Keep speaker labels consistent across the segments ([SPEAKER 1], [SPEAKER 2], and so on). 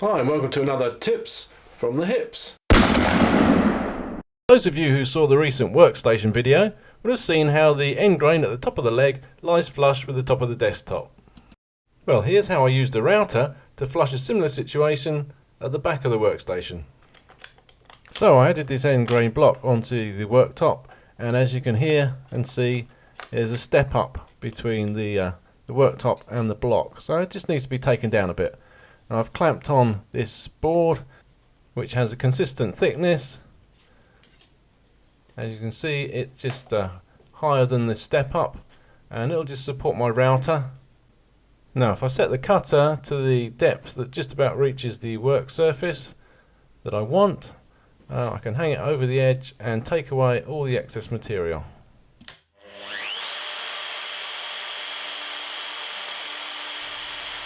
[SPEAKER 1] Hi and welcome to another Tips from the Hips.
[SPEAKER 2] Those of you who saw the recent workstation video would have seen how the end grain at the top of the leg lies flush with the top of the desktop. Well, here's how I used a router to flush a similar situation at the back of the workstation. So I added this end grain block onto the worktop, and as you can hear and see, there's a step up between the worktop and the block, so it just needs to be taken down a bit. Now I've clamped on this board which has a consistent thickness. As you can see, it's just higher than the step up, and it'll just support my router. Now if I set the cutter to the depth that just about reaches the work surface that I want, I can hang it over the edge and take away all the excess material.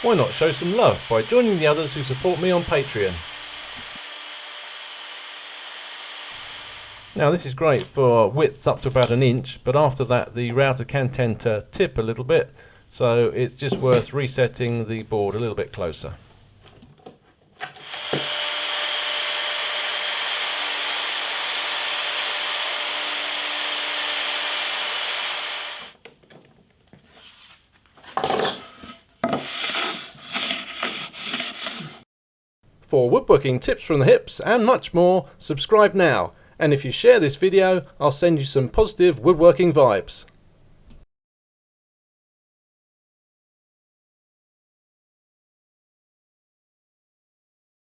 [SPEAKER 2] Why not show some love by joining the others who support me on Patreon? Now this is great for widths up to about an inch, but after that the router can tend to tip a little bit, so it's just worth resetting the board a little bit closer. For woodworking tips from the hips and much more, subscribe now. And if you share this video, I'll send you some positive woodworking vibes.